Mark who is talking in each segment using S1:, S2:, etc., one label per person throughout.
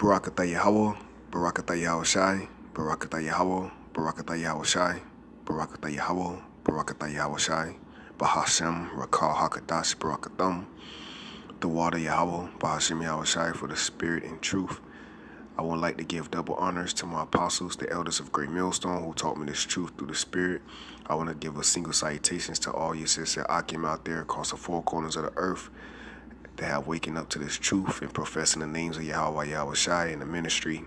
S1: Barakatah Yahawah, Barakatah Yahawashi, Barakatah Yahawah, Barakatah Yahawashi, Barakatah Yahawah, Barakatah Yahawashi, Bahashem, Rakal Hakadash, Barakatham, the water Yahawah, Bahashem Yahawashi for the spirit and truth. I would like to give double honors to my apostles, the elders of Great Millstone, who taught me this truth through the spirit. I want to give a single salutations to all you sister Akim out there across the four corners of the earth that have waken up to this truth and professing the names of Yahawah, Yahawashi in the ministry,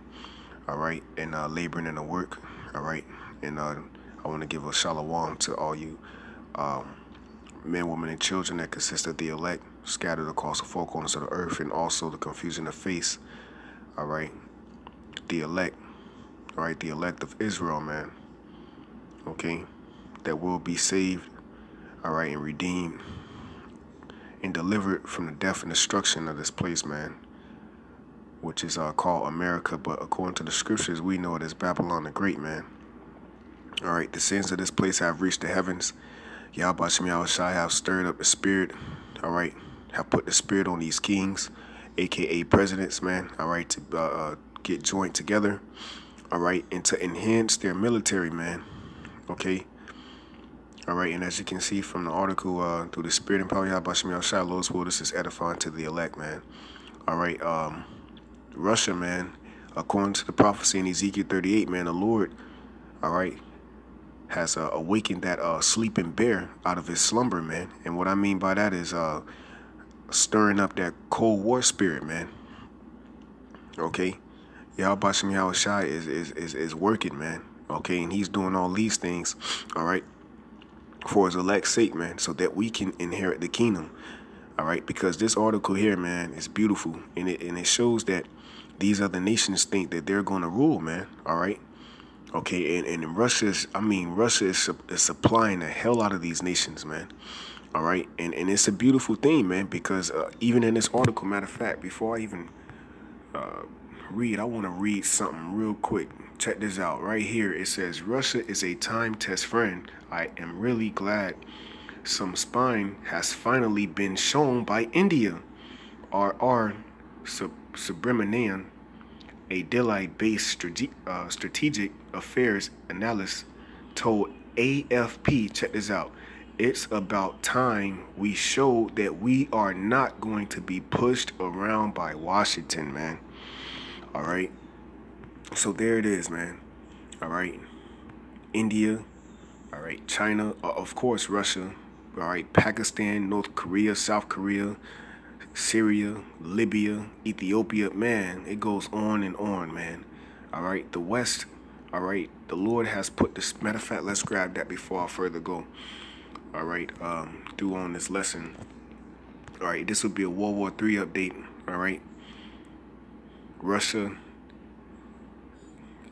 S1: all right, and laboring in the work, all right. And I want to give a shalom to all you men, women, and children that consist of the elect scattered across the four corners of the earth, and also the confusion of face, all right. The elect, all right, the elect of Israel, man, okay, that will be saved, all right, and redeemed and delivered from the death and destruction of this place, man, which is called America, but according to the scriptures, we know it as Babylon the Great, man. All right, the sins of this place have reached the heavens. Yahawashi have stirred up the spirit, all right, have put the spirit on these kings, aka presidents, man, all right, to get joined together, all right, and to enhance their military, man, okay. All right, and as you can see from the article, through the spirit and power, Yahawashi, Lord's will, this is edifying to the elect, man. All right, Russia, man, according to the prophecy in Ezekiel 38, man, the Lord, all right, has awakened that sleeping bear out of his slumber, man. And what I mean by that is stirring up that Cold War spirit, man. Okay, Yahawashi is working, man. Okay, and he's doing all these things, all right, for his elect's sake, man, so that we can inherit the kingdom, all right. Because this article here, man, is beautiful, and it shows that these other nations think that they're going to rule, man, all right. Okay, and Russia is supplying the hell out of these nations, man, all right. And it's a beautiful thing, man, because even in this article, matter of fact, before I even read, I want to read something real quick. Check this out right here. It says, Russia is a time test friend. I am really glad some spine has finally been shown by India. R.R. Subramanian, a Delhi-based strategic affairs analyst, told AFP, check this out, it's about time we showed that we are not going to be pushed around by Washington, man. All right. So there it is, man. All right. India. All right. China. Of course, Russia. All right. Pakistan, North Korea, South Korea, Syria, Libya, Ethiopia. Man, it goes on and on, man. All right. The West. All right. The Lord has put this. Matter of fact, let's grab that before I further go. All right. Through on this lesson. All right. This will be a World War III update. All right. Russia,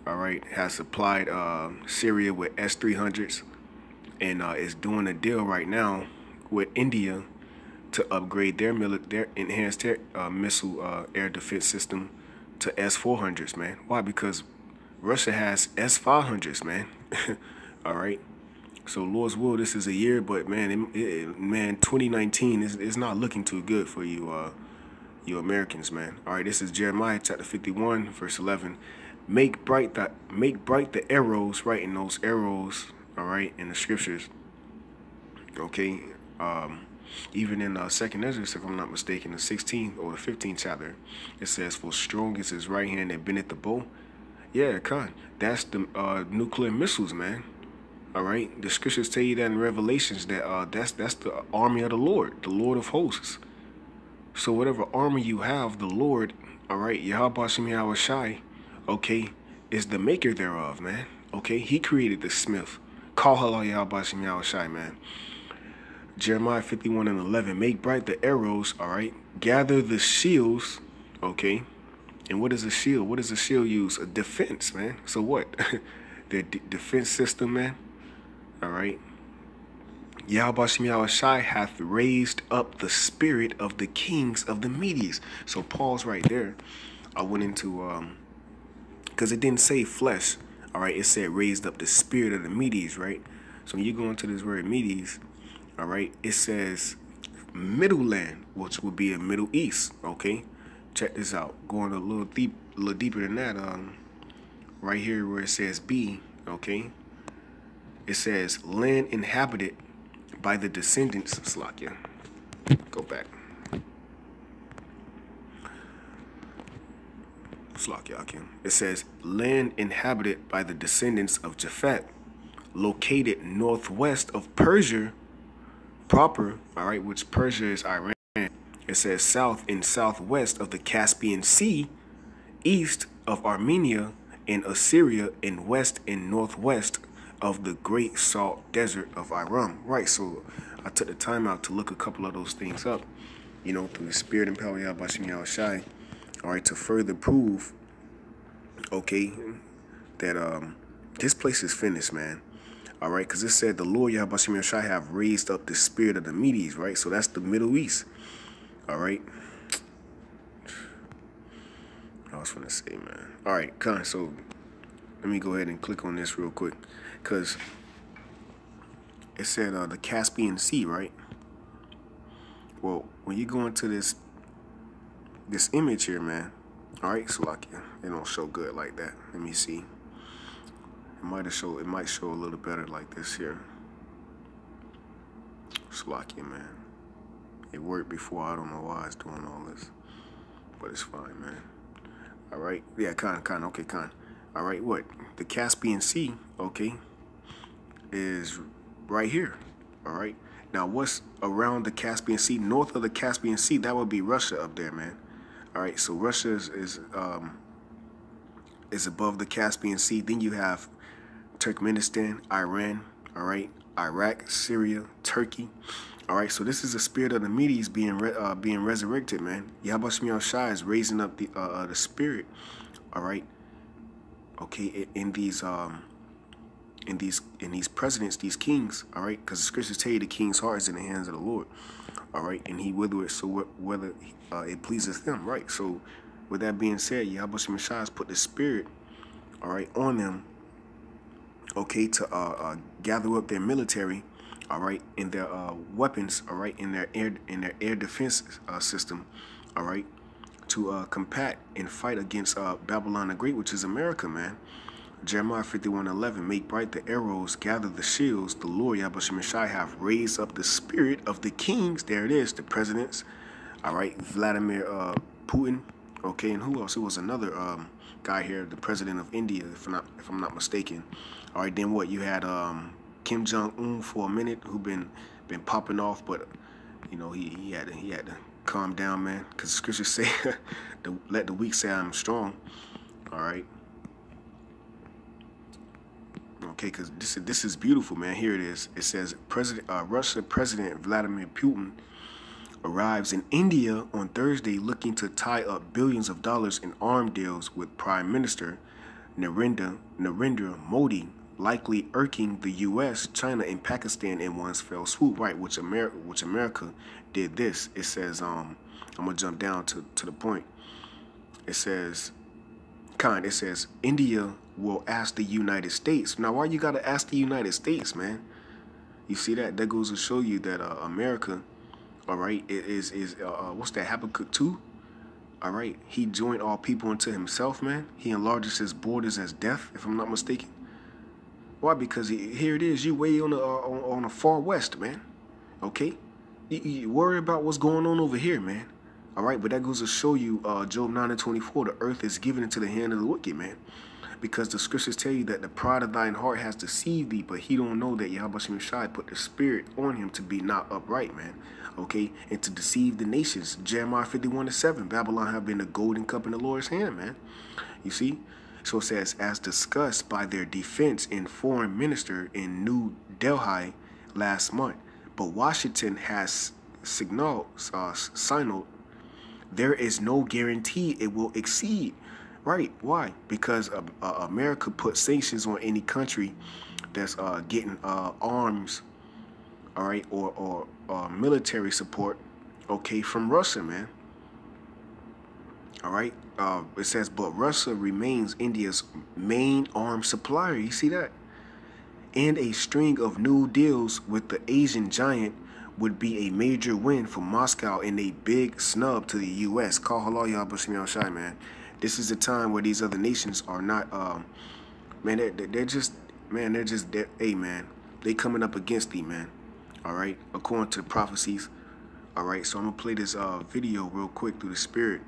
S1: all right, has supplied Syria with s-300s, and is doing a deal right now with India to upgrade their enhanced missile air defense system to s-400s, man. Why? Because Russia has s-500s, man. All right. So Lord's will, this is a year, but man, man, 2019 is not looking too good for you. You Americans, man. All right, this is Jeremiah chapter 51, verse 11. Make bright the arrows, right, in those arrows, all right, in the scriptures. Okay, even in 2nd Ezra, if I'm not mistaken, the 16th or the 15th chapter, it says, "For strong is his right hand that bendeth the bow." Yeah, that's the nuclear missiles, man. All right, the scriptures tell you that in Revelations that that's the army of the Lord of hosts. So whatever armor you have, the Lord, all right, Yahawashi, okay, is the maker thereof, man. Okay, he created the smith. Call halal Yahawashi, man. Jeremiah 51 and 11. Make bright the arrows, all right. Gather the shields, okay. And what is a shield? What does a shield use? A defense, man. So what? Their defense system, man. All right. Yahawashi hath raised up the spirit of the kings of the Medes. So pause right there. I went into, because it didn't say flesh, all right, it said raised up the spirit of the Medes, right? So when you go into this word Medes, all right, it says middle land, which would be a Middle East, okay? check this out. Going a little deeper than that. Right here where it says B, okay, it says land inhabited by the descendants. Slakia. Go back. Slakia. It says land inhabited by the descendants of Japhet, located northwest of Persia proper, all right, which Persia is Iran. It says south and southwest of the Caspian Sea, east of Armenia and Assyria, and west and northwest of the Great Salt Desert of Iran. Right, so I took the time out to look a couple of those things up, you know, through the spirit and power of YAHAWASHI, all right, to further prove, okay, that this place is finished, man. All right, because it said the Lord YAHAWASHI have raised up the spirit of the Medes, right? So that's the Middle East. All right. I was going to say, man. All right, so let me go ahead and click on this real quick, because it said the Caspian Sea, right? Well, when you go into this image here, man. All right, so like it don't show good like that. Let me see. It might show a little better like this here. Slakia, man. It worked before. I don't know why it's doing all this, but it's fine, man. All right, yeah, okay, all right, what the Caspian Sea, okay, is right here. All right, now what's around the Caspian Sea, north of the Caspian Sea? That would be Russia up there, man. All right, so Russia is above the Caspian Sea. Then you have Turkmenistan, Iran, all right, Iraq, Syria, Turkey. All right, so this is the spirit of the Medes being resurrected, man. YAHAWASHI is raising up the spirit, all right. Okay, in these presidents, these kings, all right, because the scriptures tell you the king's heart is in the hands of the Lord, all right, and he whether it pleases them, right. So with that being said, YAHAWASHI has put the spirit, all right, on them, okay, to gather up their military, all right, in their weapons, all right, in their air defense system, all right, to combat and fight against Babylon the Great, which is America, man. Jeremiah 51:11, make bright the arrows, gather the shields. The Lord YAHAWASHI have raised up the spirit of the kings. There it is, the presidents, all right, Vladimir Putin, okay, and who else? It was another guy here, the president of India, if I'm not mistaken. All right, then what? You had Kim Jong-un for a minute, who been popping off, but you know he had to calm down, man, because the scriptures say, "Let the weak say I'm strong." All right. Okay, because this is beautiful, man. Here it is. It says Russia President Vladimir Putin arrives in India on Thursday, looking to tie up billions of dollars in arms deals with Prime Minister Narendra Modi, likely irking the U.S., China, and Pakistan in one fell swoop, right? Which America did this. It says, I'm gonna jump down to the point. It says, India will ask the United States. Now, why you gotta ask the United States, man? You see that? That goes to show you that America, all right, what's that? Habakkuk 2. All right, he joined all people unto himself, man. He enlarges his borders as death, if I'm not mistaken. Why? Because here it is. You way on the far west, man. Okay, you worry about what's going on over here, man. All right, but that goes to show you, Job 9:24. The earth is given into the hand of the wicked, man. Because the scriptures tell you that the pride of thine heart has deceived thee, but he don't know that YAHAWASHI put the spirit on him to be not upright, man. Okay, and to deceive the nations. Jeremiah 51:7. Babylon have been the golden cup in the Lord's hand, man. You see? So it says, as discussed by their defense and foreign minister in New Delhi last month. But Washington has signaled, there is no guarantee it will exceed. Right? Why? Because America put sanctions on any country that's getting arms, all right, or military support, okay, from Russia, man. All right. It says, but Russia remains India's main arms supplier. You see that? And a string of new deals with the Asian giant would be a major win for Moscow and a big snub to the U.S. Call halal YAHAWASHI, man. This is a time where these other nations are not, man, they're just, man, hey, man, they coming up against thee, man. All right, according to the prophecies. All right, so I'm gonna play this video real quick through the spirit.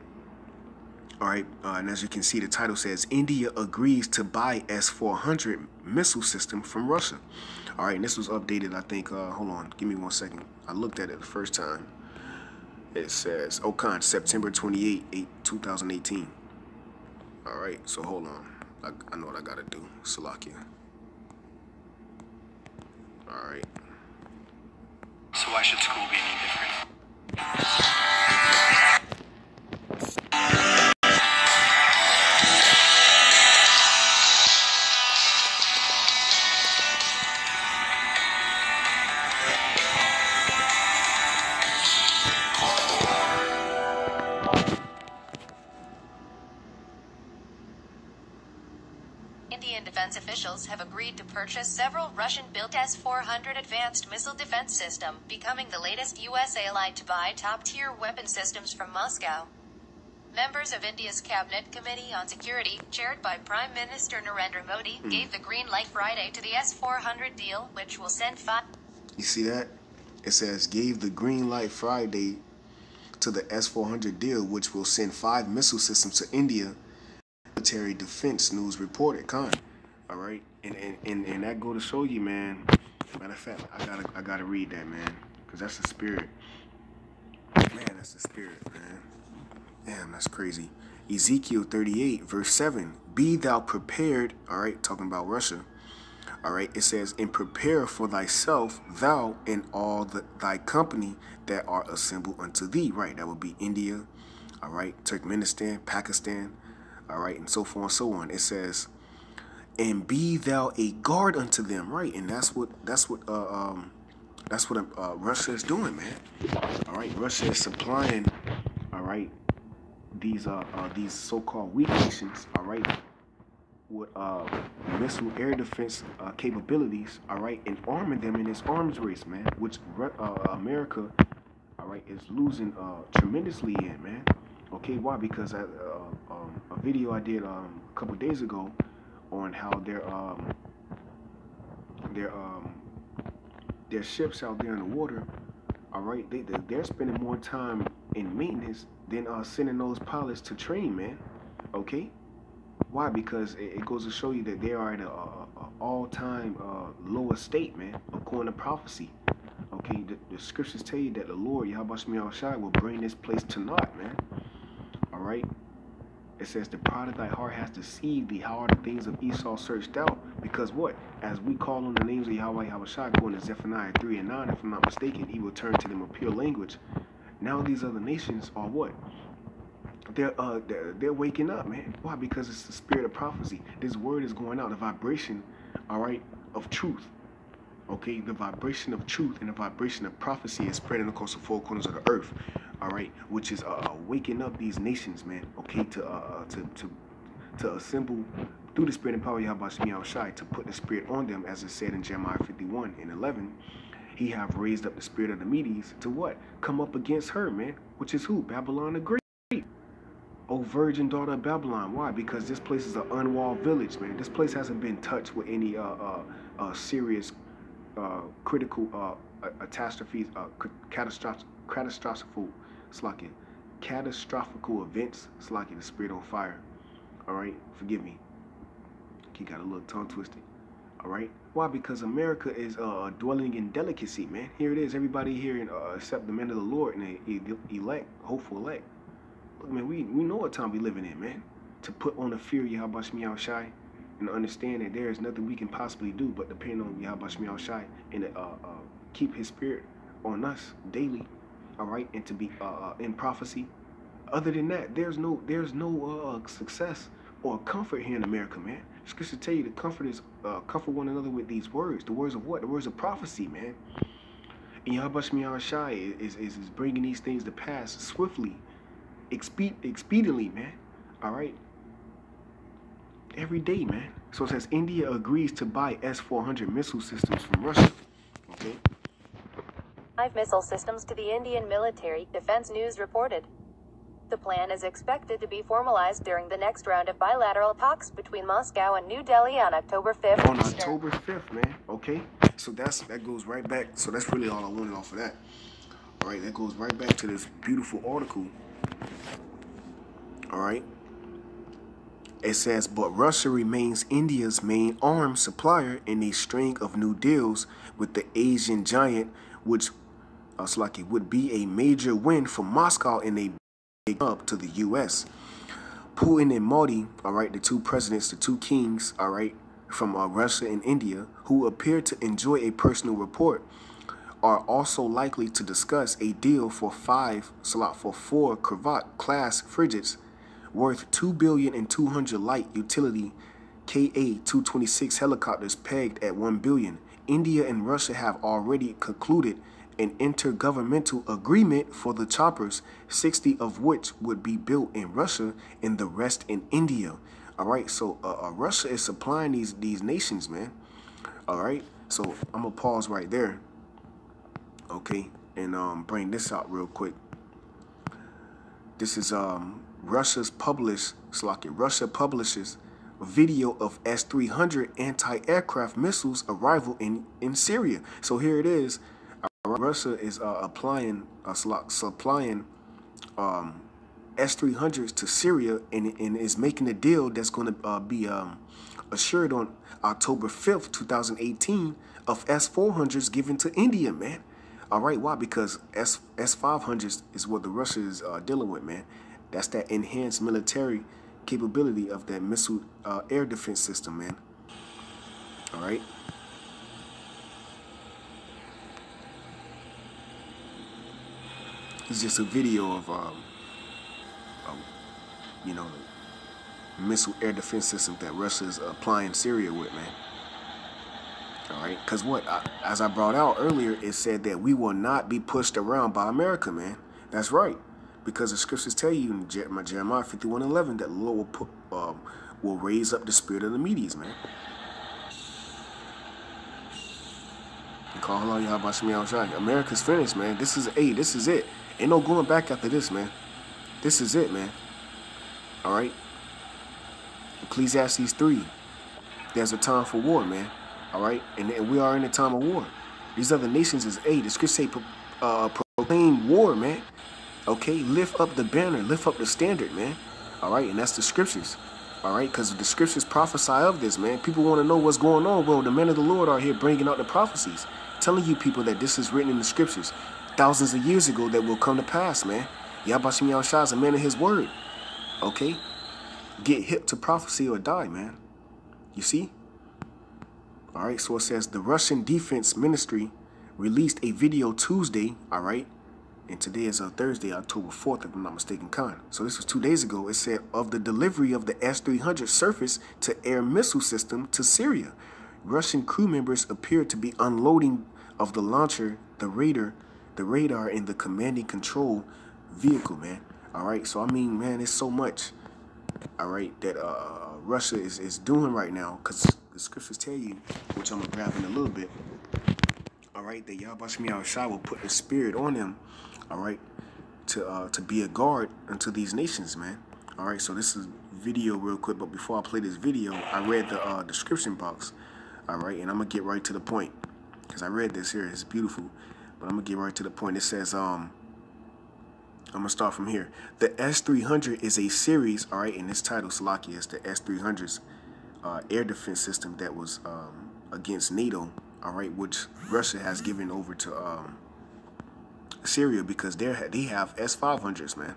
S1: All right, and as you can see, the title says, India agrees to buy S-400 missile system from Russia. All right, and this was updated, I think, hold on, give me 1 second. I looked at it the first time. It says, Okan, September 28, 2018. All right, so hold on. I know what I gotta do. Salakia. All right.
S2: So why should school be any different?
S3: Indian defense officials have agreed to purchase several Russian-built S-400 advanced missile defense system, becoming the latest U.S. ally to buy top-tier weapon systems from Moscow. Members of India's Cabinet Committee on Security, chaired by Prime Minister Narendra Modi, gave the green light Friday to the S-400 deal, which will send 5...
S1: You see that? It says, gave the green light Friday to the S-400 deal, which will send 5 missile systems to India. Military Defense News reported, all right, and that go to show you, man. Matter of fact, I gotta read that, man, because that's the spirit. Man, that's the spirit, man. Damn, that's crazy. Ezekiel 38, verse 7. Be thou prepared, all right, talking about Russia. All right, it says, and prepare for thyself, thou and all thy company that are assembled unto thee. Right, that would be India, all right, Turkmenistan, Pakistan, all right, and so forth and so on. It says, and be thou a guard unto them, right? And that's what Russia is doing, man. All right, Russia is supplying, all right, these so-called weak nations, all right, with missile air defense capabilities, all right, and arming them in this arms race, man, which America, all right, is losing tremendously in, man. Okay, why? Because a video I did a couple days ago on how their ships out there in the water, all right, they're spending more time in maintenance than sending those pilots to train, man. Okay, why? Because it goes to show you that they are at a all-time lowest state, man, according to prophecy. Okay, the scriptures tell you that the Lord YAHAWASHI will bring this place to naught, man. All right, it says the pride of thy heart has deceived thee. How are the things of Esau searched out? Because what? As we call on the names of Yahweh YAHAWASHI, according to Zephaniah 3 and 9, if I'm not mistaken, he will turn to them a pure language. Now these other nations are what? They're waking up, man. Why? Because it's the spirit of prophecy. This word is going out, the vibration, all right, of truth. Okay, the vibration of truth and the vibration of prophecy is spreading across the four corners of the earth. All right, which is waking up these nations, man. Okay, to assemble through the spirit and power of YAHAWASHI, to put the spirit on them, as it said in Jeremiah 51 and 11. He have raised up the spirit of the Medes to what? Come up against her, man. Which is who? Babylon the Great. O virgin daughter of Babylon. Why? Because this place is an unwalled village, man. This place hasn't been touched with any serious critical catastrophes, catastrophical events. Slacking the spirit on fire. All right, forgive me. He got a little tongue twisted. All right, why? Because America is dwelling in delicacy, man. Here it is, everybody here, except the men of the Lord and the elect, hopeful elect. Look, man, we know what time we living in, man. To put on the fear of YAHAWASHI and understand that there is nothing we can possibly do but depend on YAHAWASHI and keep His spirit on us daily. All right, and to be in prophecy. Other than that, there's no success or comfort here in America, man. Scripture tell you to comfort one another with these words. The words of what? The words of prophecy, man. And YAHAWASHI is bringing these things to pass swiftly, expediently, man. All right. Every day, man. So it says India agrees to buy S-400 missile systems from Russia. Okay.
S3: 5 missile systems to the Indian military, Defense News reported. The plan is expected to be formalized during the next round of bilateral talks between Moscow and New Delhi on October 5th.
S1: On October 5th, man. Okay. So that goes right back. So that's really all I wanted off of that. All right. That goes right back to this beautiful article. All right. It says, but Russia remains India's main arms supplier in a string of new deals with the Asian giant, which would be a major win for Moscow in a big up to the U.S. Putin and Modi, all right, the two presidents, the two kings, all right, from Russia and India, who appear to enjoy a personal rapport, are also likely to discuss a deal for 4 Corvette-class frigates worth $2 billion and 200 light utility Ka-226 helicopters pegged at $1 billion. India and Russia have already concluded an intergovernmental agreement for the choppers, 60 of which would be built in Russia and the rest in India. All right, so Russia is supplying these nations, man. All right, so I'm gonna pause right there, okay, and bring this out real quick. This is Russia publishes a video of S-300 anti-aircraft missiles arrival in Syria. So here it is. Russia is supplying S-300s to Syria and is making a deal that's going to be assured on October 5th, 2018 of S-400s given to India, man. All right, why? Because S-500s is what the Russia is dealing with, man. That's that enhanced military capability of that missile air defense system, man. All right. It's just a video of, you know, the missile air defense system that Russia is applying Syria with, man. All right, because as I brought out earlier, it said that we will not be pushed around by America, man. That's right, because the scriptures tell you in Jeremiah 51:11 that the Lord will raise up the spirit of the Medes, man. Call halal YAHAWASHI. America's finished, man. This is it. Ain't no going back after this, man. This is it, man. All right. Ecclesiastes 3. There's a time for war, man. All right, and we are in a time of war. These other nations is the scriptures say proclaim war, man. Okay, lift up the banner, lift up the standard, man. All right, and that's the scriptures. All right, because the scriptures prophesy of this, man. People want to know what's going on. Well, the men of the Lord are here bringing out the prophecies, telling you people that this is written in the scriptures thousands of years ago that will come to pass, man. Yahawah is a man of his word. Okay, get hip to prophecy or die, man. You see? All right, so it says the Russian Defense Ministry released a video Tuesday, all right, and today is Thursday, October 4th, if I'm not mistaken, So this was 2 days ago. It said of the delivery of the S-300 surface-to-air missile system to Syria. Russian crew members appeared to be unloading of the launcher, the radar, and the commanding control vehicle, man. All right, so I mean, man, it's so much, all right, that Russia is doing right now, because the scriptures tell you, which I'm going to grab in a little bit, all right, that YAHAWASHI will put the spirit on them, all right, to be a guard unto these nations, man. All right, so this is video real quick, but before I play this video, I read the description box, all right, and I'm going to get right to the point, because I read this here. It's beautiful, but I'm going to get right to the point. It says, I'm going to start from here. The S-300 is a series, all right, in this title, Salakia, is the S-300's air defense system that was against NATO, all right, which Russia has given over to Syria because they have S-500s, man.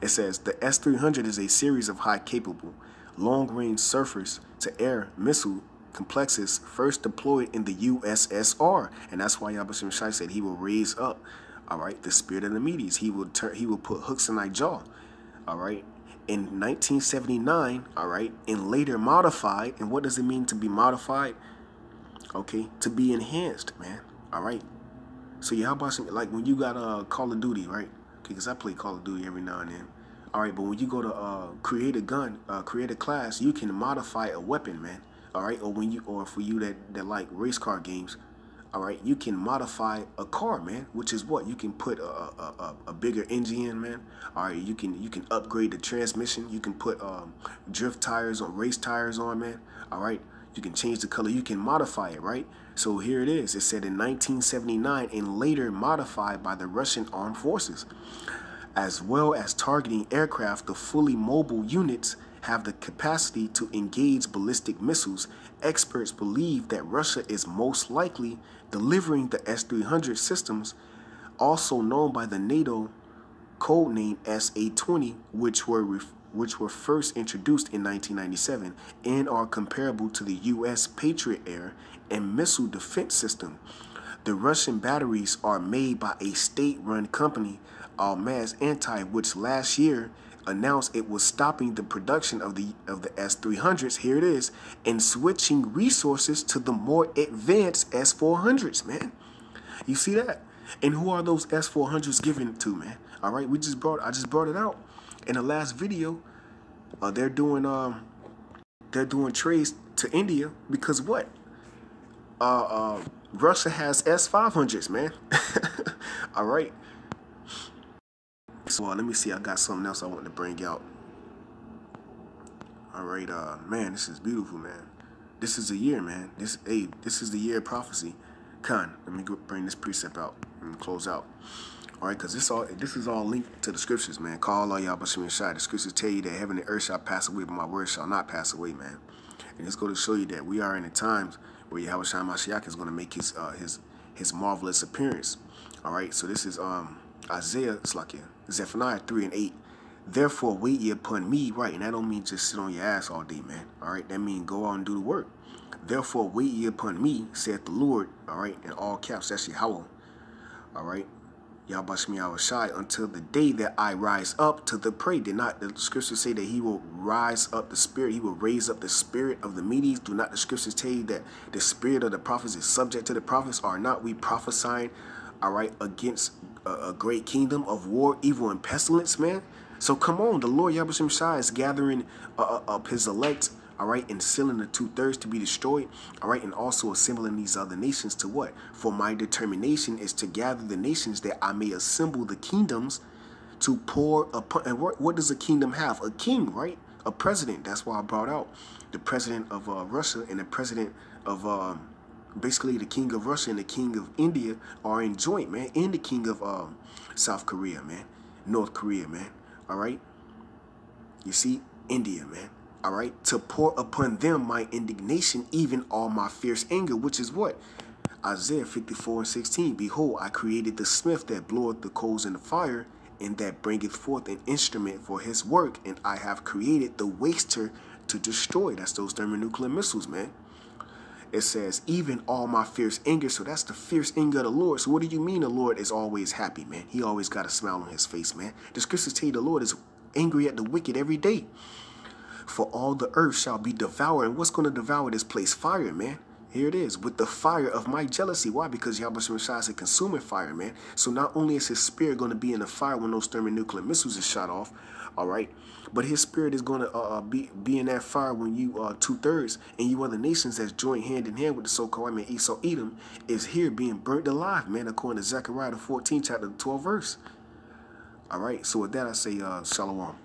S1: It says the S-300 is a series of high-capable, long-range surface-to-air missile complexes first deployed in the USSR, and that's why YAHAWASHI said he will raise up, all right, the spirit of the Medes. He will put hooks in thy jaw, all right. In 1979, all right, and later modified. And what does it mean to be modified? Okay, to be enhanced, man. All right. So YAHAWASHI, like when you got Call of Duty, right? Okay, because I play Call of Duty every now and then. All right, but when you go to create a gun, create a class, you can modify a weapon, man. All right, or for you that like race car games, All right, you can modify a car, man, which is what you can put a bigger engine in, man. All right, you can upgrade the transmission. You can put drift tires or race tires on, man. All right, you can change the color. You can modify it, right? So here it is. It said in 1979 and later modified by the Russian armed forces. As well as targeting aircraft, the fully mobile units have the capacity to engage ballistic missiles. Experts believe that Russia is most likely delivering the s-300 systems, also known by the NATO codename SA-20, which were first introduced in 1997 and are comparable to the U.S. Patriot air and missile defense system. The Russian batteries are made by a state-run company, AHBAD, which last year announced it was stopping the production of the s-300s, here it is, and switching resources to the more advanced s-400s, man. You see that? And who are those s-400s given to, man? All right, I just brought it out in the last video. They're doing trades to India because what? Russia has s-500s, man. All right. So let me see. I got something else I want to bring out. All right, man, this is beautiful, man. This is a year, man. This is the year of prophecy. Let me bring this precept out and close out. All right, because this is all linked to the scriptures, man. Call all YAHAWASHI. The scriptures tell you that heaven and earth shall pass away, but my word shall not pass away, man. And it's going to show you that we are in the times where Yahawashi Mashiach is going to make his marvelous appearance. All right, so this is Isaiah, it's like Zephaniah 3:8. Therefore wait ye upon me, right? And that don't mean just sit on your ass all day, man. All right, that means go out and do the work. Therefore wait ye upon me, saith the Lord. All right, in all caps, that's YAHAWAH. All right, YAHAWASHI, until the day that I rise up to the prey. Did not the scriptures say that he will rise up the spirit? He will raise up the spirit of the Medes. Do not the scriptures tell you that the spirit of the prophets is subject to the prophets? Are not we prophesying, all right, against a great kingdom of war, evil, and pestilence, man? So come on, the Lord YAHAWASHI is gathering up his elect, all right, and sealing the 2/3 to be destroyed, all right, and also assembling these other nations to what? For my determination is to gather the nations that I may assemble the kingdoms to pour upon. And what does a kingdom have? A king, right? A president. That's why I brought out the president of Russia and the president of basically the king of Russia and the king of India are in joint, man, and the king of South Korea, man, North Korea, man. All right, you see, India, man. All right, to pour upon them my indignation, even all my fierce anger, which is what? Isaiah 54:16. Behold, I created the smith that bloweth the coals in the fire, and that bringeth forth an instrument for his work, and I have created the waster to destroy. That's those thermonuclear missiles, man. It says, even all my fierce anger. So that's the fierce anger of the Lord. So what do you mean the Lord is always happy, man? He always got a smile on his face, man. The scriptures tell you the Lord is angry at the wicked every day. For all the earth shall be devoured. And what's going to devour this place? Fire, man. Here it is. With the fire of my jealousy. Why? Because YAHAWASHI is a consuming fire, man. So not only is his spirit going to be in the fire when those thermonuclear missiles are shot off, all right, but his spirit is going to be in that fire when you 2/3 and you other nations that's joined hand in hand with the so-called Esau Edom is here being burnt alive, man, according to Zechariah the 14th chapter, the 12th verse. All right, so with that I say shalom.